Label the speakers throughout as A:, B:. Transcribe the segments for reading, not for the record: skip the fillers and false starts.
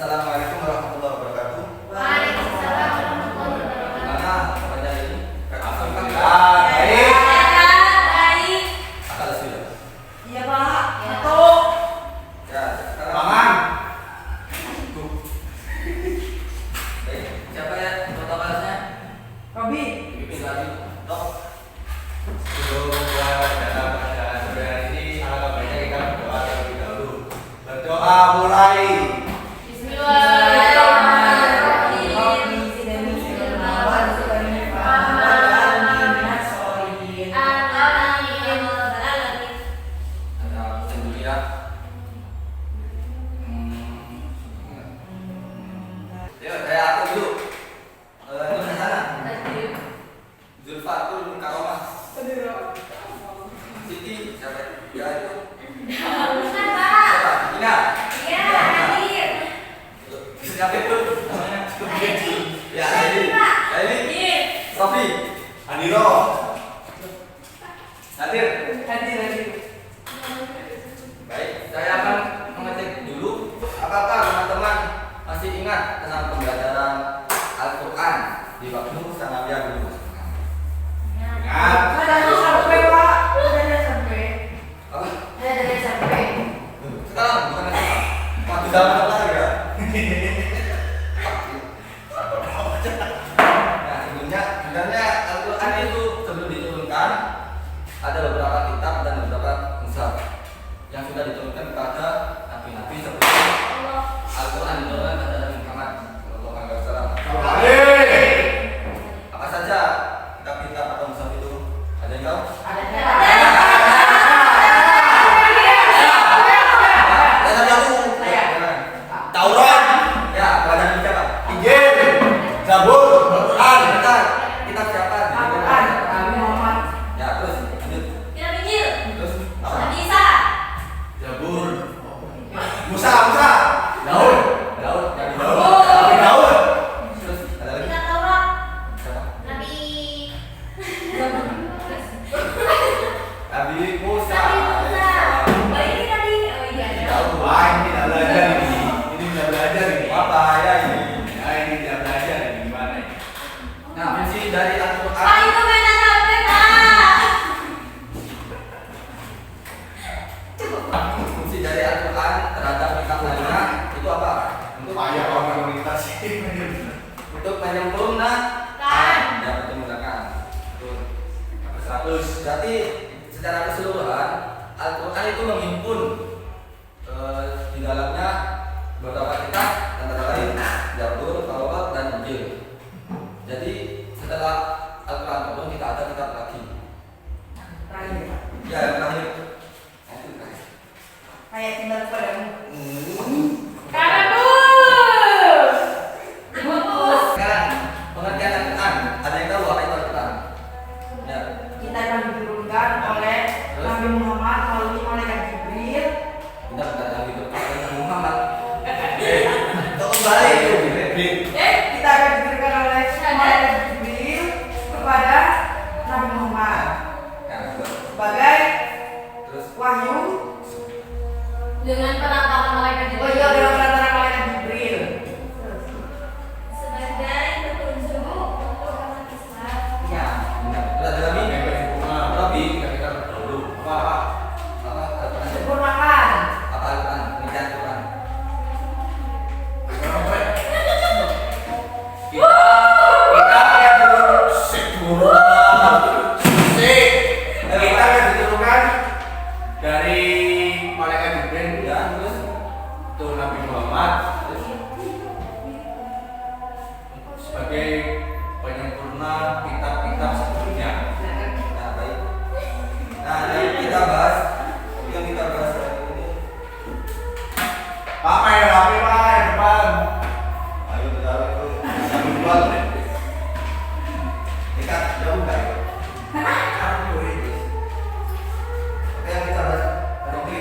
A: Assalamualaikum warahmatullahi wabarakatuh.
B: Waalaikumsalam warahmatullahi wabarakatuh.
A: Gimana kabarnya ini?
B: Alhamdulillah.
A: Baik.
B: Baik.
A: Akal sudah.
B: Iya Pak. Satu.
A: Ya, sekarang
C: Mangan.
A: Baik. Siapa ya protokolnya?
B: Robi.
A: Pimpin lagi. Tok.
C: Sebelum dalam pada sore hari ini, alangkah baiknya kita berdoa terlebih dahulu. Berdoa mulai.
A: Ada dulu ya. Yuk, saya atur dulu. Itu di sana. Zulfatul Karomah. Siti, siapa? Ya itu. Siapa? Ina. Siapa itu? Namanya. Ya, ini. Sofi.
C: Andiro.
A: Hadir. Baik, saya akan mengecek dulu apakah teman-teman masih ingat tentang pembelajaran Al-Quran di waktu sanawiyah dulu.
C: Ingat.
A: Apa? Sekarang bukan sekarang. Waktu zaman apa ya? Nah, sebenarnya Al-Quran itu sebelum diturunkan ada beberapa kitab dan beberapa mushaf yang sudah diturunkan kepada nabi-nabi seperti Al-Quran diturunkan kepada Nabi Muhammad sallallahu alaihi wasallam. Apa saja kitab-kitab atau mushaf itu? Ada yang tahu? Ada satu.
C: Taurat.
A: Ya, kepada Nabi siapa?
C: Injil. Zabur. Al-Quran.
A: Bentar, kitab siapa? Ya, terus lanjut. Terus apa?
C: Zabur. Musa. Daud.
A: Daud, Nabi
C: Daud.
A: Daud.
C: Nabi Daud.
A: Terus ada lagi? Siapa? Nabi Musa.
C: Wah, ini tidak belajar ini. Ini tidak belajar ini.
A: Apa ya ini?
C: Ya, ini tidak belajar ini gimana ini?
A: Nah, fungsi dari Al-Quran. Fungsi dari Al-Quran terhadap kitab lainnya itu apa? Untuk
C: Ayah komunitas ini.
A: untuk menyempurnakan dan menyempurnakan. Betul.
C: 100.
A: Berarti secara keseluruhan Al-Quran itu menghimpun di dalamnya beberapa kitab antara lain Zabur, Taurat, dan Injil. Jadi setelah Al-Quran turun kita ada kitab lagi. Ya, yang terakhir. Nah, itu terakhir.
B: Kayak tinggal padamu.
A: Sekarang pengertian Al-Quran. Ada yang tahu apa itu Al-Quran? Ya.
B: Kita akan diturunkan oleh Nabi Muhammad melalui malaikat Jibril.
A: Kita bentar lagi itu Nabi Muhammad. Kembali itu.
B: Kita akan diturunkan oleh malaikat Jibril kepada Nabi Muhammad
A: Ya, betul.
B: sebagai
A: Terus
B: wahyu.
D: Dengan penatapan malaikat
B: Oh iya, dengan perantara malaikat Jibril.
D: sebagai petunjuk untuk umat Islam.
A: ya, benar. Terus ada lagi? Robi.
C: Kita dulu. Apa?
A: Apa Al-Quran?
B: Sempurnakan.
A: Apa Al-Quran? Pengertian Al-Quran.
C: Kita yang dulu kita yang diturunkan dari malaikat Jibril
A: Ya, terus
C: untuk Nabi Muhammad sebagai penyempurna kitab-kitab sebelumnya.
A: nah, baik. Nah, yang kita bahas hari ini.
C: Pak main HP main depan.
A: Ayo kita itu sambil buat. Dekat jauh enggak itu? Oke, yang kita bahas hari ini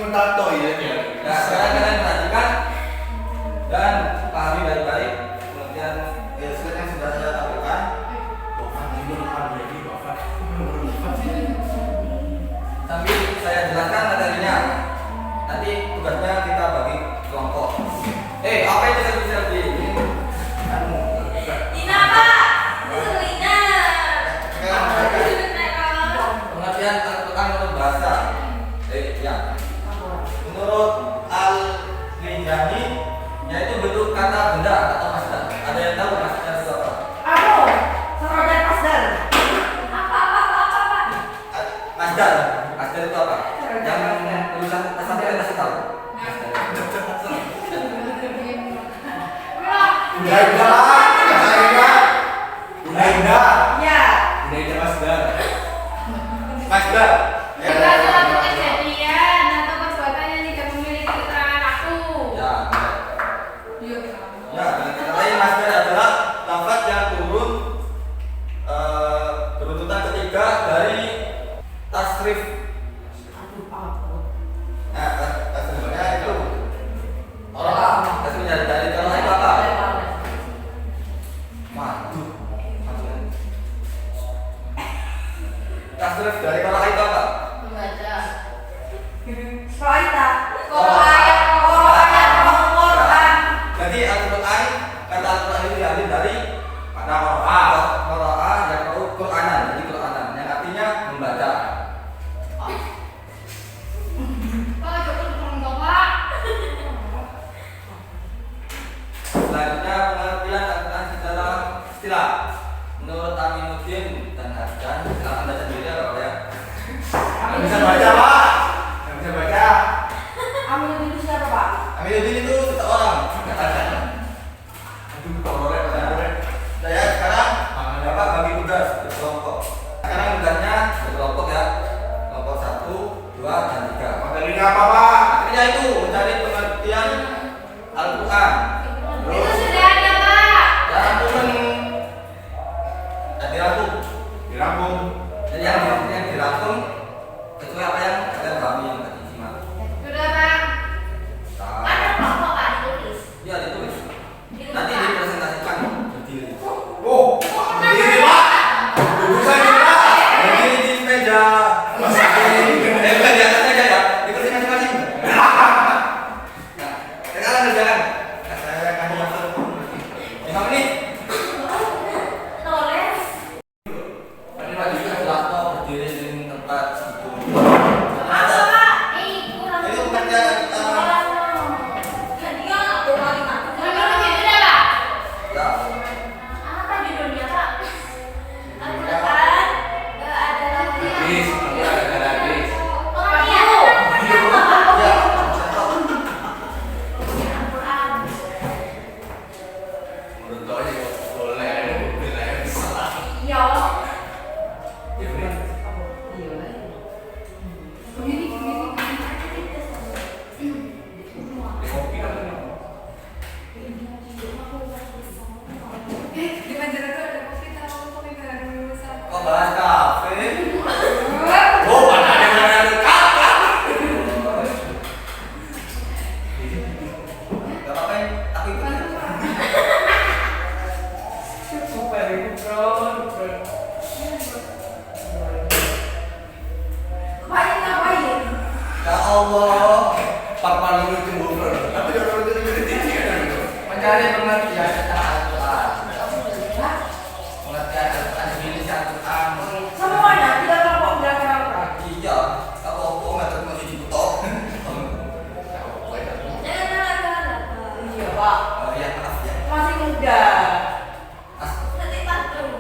C: mentato ya ya.
A: Nah, sekarang kalian perhatikan dan pahami baik-baik pengertian ilmuwan yang sudah saya tampilkan. Sambil saya jelaskan materinya. Nanti tugasnya kita bagi kelompok. Apa itu selfie?
D: Ina Pak, itu Ina.
A: Pengertian Al-Quran menurut bahasa. Ya. Menurut Al-Linjani, yaitu bentuk kata benda atau masdar. Ada yang tahu masdar itu apa?
B: Aku, serojan masdar.
D: Apa?
A: Masdar. Masdar itu apa? Yang tulisan sampai kasih tahu.
B: Ya.
A: Masdar.
D: Jika suatu kejadian atau perbuatan yang tidak memiliki keterangan aku.
A: Ya. Ya, dengan kata lain masdar adalah lafaz yang turun berurutan ketiga dari tasrif. Nah, tasrifnya itu orang tasrifnya dari kalau itu apa? Madu. Tasrif dari kalau itu apa?
D: Membaca.
B: Faita.
D: Kalau ayat
B: Quran.
A: Jadi Al-Quran, kata Al-Quran itu diambil dari
C: Pada Quran.
A: Qara'a yang tahu Quranan, jadi Quranan yang artinya membaca.
D: Pak, coba dong Pak.
A: Selanjutnya pengertian Al-Quran secara istilah. Menurut Aminuddin dan Harjan, silakan baca sendiri ya Bapak ya.
C: Nggak bisa baca Pak. Nggak bisa baca.
B: Amin itu siapa, Pak?
A: Aminuddin itu seseorang.
C: Aduh, korek.
A: Saya sekarang Bapak bagi tugas berkelompok. Sekarang tugasnya berkelompok ya. Kelompok 1, 2, dan 3.
C: Materinya apa Pak?
A: Akhirnya itu mencari pengertian Al-Quran.
D: Itu sudah ada Pak.
A: Dan dirangkum.
C: Dirangkum.
A: Jadi yang dirangkum kecuali apa yang kalian pahami yang tadi simak.
D: Sudah Pak.
A: Nah,
D: Ada kelompok Pak ditulis.
A: ya ditulis. Nanti dipresentasikan berdiri.
C: Oh, berdiri Pak. Duduk saja Pak.
A: Berdiri di meja. Bukan di atas meja ya. Di kursi masing-masing. Nah, sekarang kerjakan. Saya kasih waktu 5 menit.
D: Tulis.
A: Tadi Pak juga jatuh berdiri di tempat itu.
D: Apa Pak? Kurang.
A: Itu pengertian
D: Gantian aku kali Pak. Memang sudah Pak.
A: ya.
D: Apa di dunia Pak? Al-Quran ada lagi.
C: Hadis, ada hadis.
D: Oh iya.
A: Ya.
D: Al-Quran.
C: Menurut kau aja boleh ada mobil aja bisa.
D: Iya.
C: Ya udah. Di kopi dong.
A: Kok bahas kafe?
C: Oh, mana ada kakak.
A: Gak apa-apa, aku ikut.
C: Super itu bro.
B: Ngapain?
A: Ya Allah,
C: Papan lu cemburu. Tapi orang itu
A: mencari pengertian tentang Al-Quran. Pengertian Al-Quran, definisi Al-Quran.
B: Semuanya tidak kelompok belajar Al-Quran.
A: Iya, apa nggak terus masih dibutuh.
B: Iya, Pak.
A: Ya maaf ya.
B: Masih muda.
D: Nanti patung.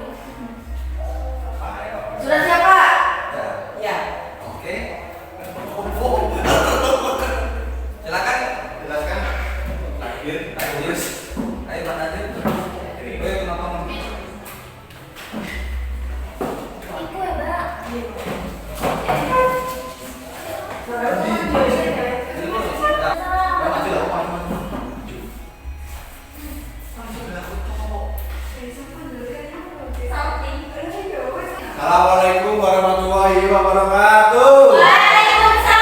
B: Sudah siap, Pak?
A: Ya,
B: Ya.
A: oke. Silakan, jelaskan.
C: Akhir.
A: Ayo Pak Nadir. Ayo kenapa mem-
D: Iku ya Pak.
C: Assalamualaikum warahmatullahi wabarakatuh.
D: Waalaikumsalam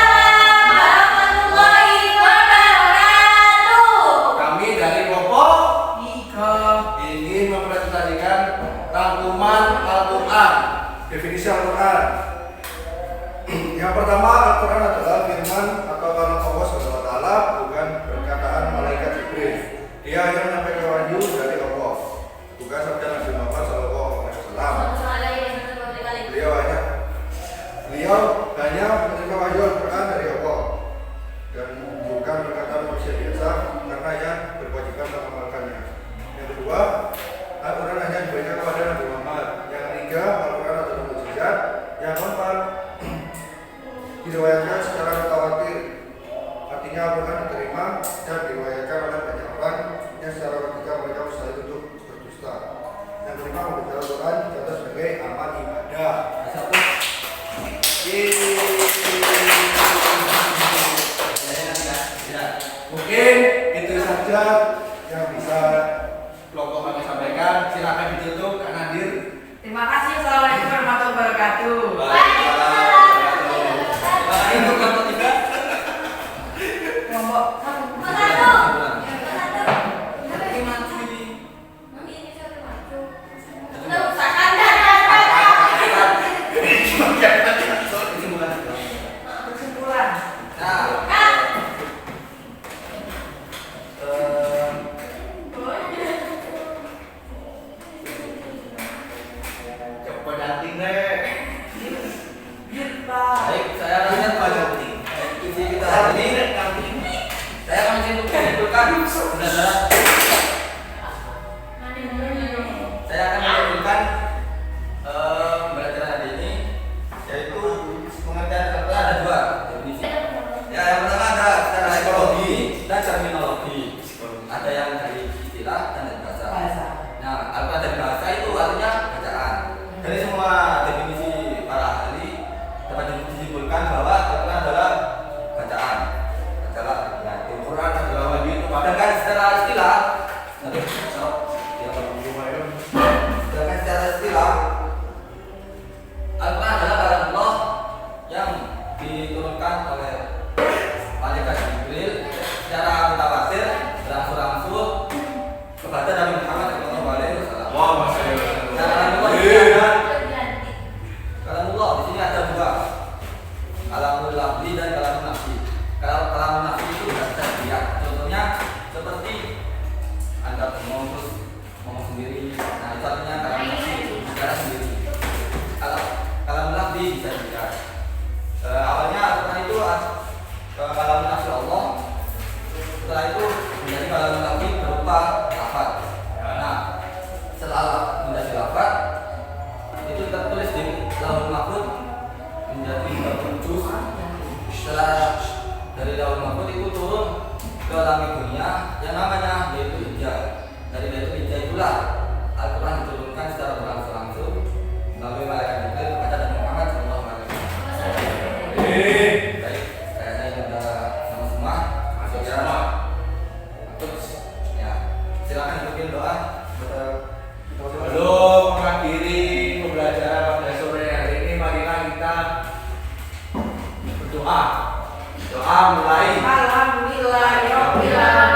E: Definisi Al-Quran. Yang pertama, Al-Quran adalah firman atau kalam Allah SWT, bukan perkataan malaikat Jibril. Dia hanya menyampaikan wahyu dari Allah, bukan sabda Nabi Muhammad SAW. Beliau hanya menerima wahyu Al-Quran dari Allah dan bukan perkataan manusia biasa, karena yang berkewajiban mengamalkannya. Yang kedua, Al-Quran hanya diberikan kepada Nabi Muhammad. Yang ketiga, Al-Quran adalah mukjizat. Yang keempat, diriwayatkan secara mutawatir, artinya Al-Quran diterima dan diriwayatkan oleh banyak orang yang secara ketika mereka mustahil untuk berdusta. Yang kelima, membaca Al-Quran dicatat sebagai amal ibadah. Mungkin itu saja yang bisa kelompok kami sampaikan. Silakan ditutup, Kak Nadir.
B: Terima kasih. Assalamualaikum warahmatullahi wabarakatuh.
A: Untuk kelompok 3.
B: Kelompok kesimpulan.
A: Baik, saya akan isi kita hari ini. Saya akan menyimpulkan berdasarkan saya akan menyimpulkan pembelajaran hari ini, yaitu pengertian kata ada 2 definisi. Ya, yang pertama ada secara psikologi dan terminologi. Ada yang dari istilah dan dari bahasa. Nah, apa dari bahasa itu artinya bacaan. Dari semua definisi para ahli dapat disimpulkan bahwa Al-Quran adalah bacaan. Al-Quran adalah wahyu. Sedangkan secara istilah, Al-Quran adalah kalam Allah yang diturunkan oleh malaikat Jibril secara mutawatir berangsur-angsur kepada Nabi Muhammad SAW. Kalamullah di sini ada 2, kalamul lafzi dan kalamul nafsi. Kalau kalamul nafsi itu tidak bisa dilihat. Contohnya seperti Anda ngomong sendiri. Nah, itu artinya kalamul nafsi, bicara sendiri. Kalau kalamul lafzi bisa dilihat. Awalnya Al-Quran itu kalamul nafsi Allah. Setelah itu menjadi kalamul lafzi berupa lafaz. Nah, setelah menjadi lafaz itu tertulis di Lauhul Mahfuz menjadi 30 juz. Setelah dari Lauhul Mahfuz itu turun ke langit dunia yang namanya Baitul Hijjah. Dari Baitul Hijjah itulah Al-Quran diturunkan secara berangsur-angsur melalui malaikat Jibril kepada Nabi Muhammad SAW. Baik, kayaknya ini sudah sama semua. Masuk semua. Terus, ya, silakan bikin doa.
C: Belum mengakhiri pembelajaran pada sore hari ini, marilah kita berdoa. Doa mulai.
B: Alhamdulillahirabbil alamin.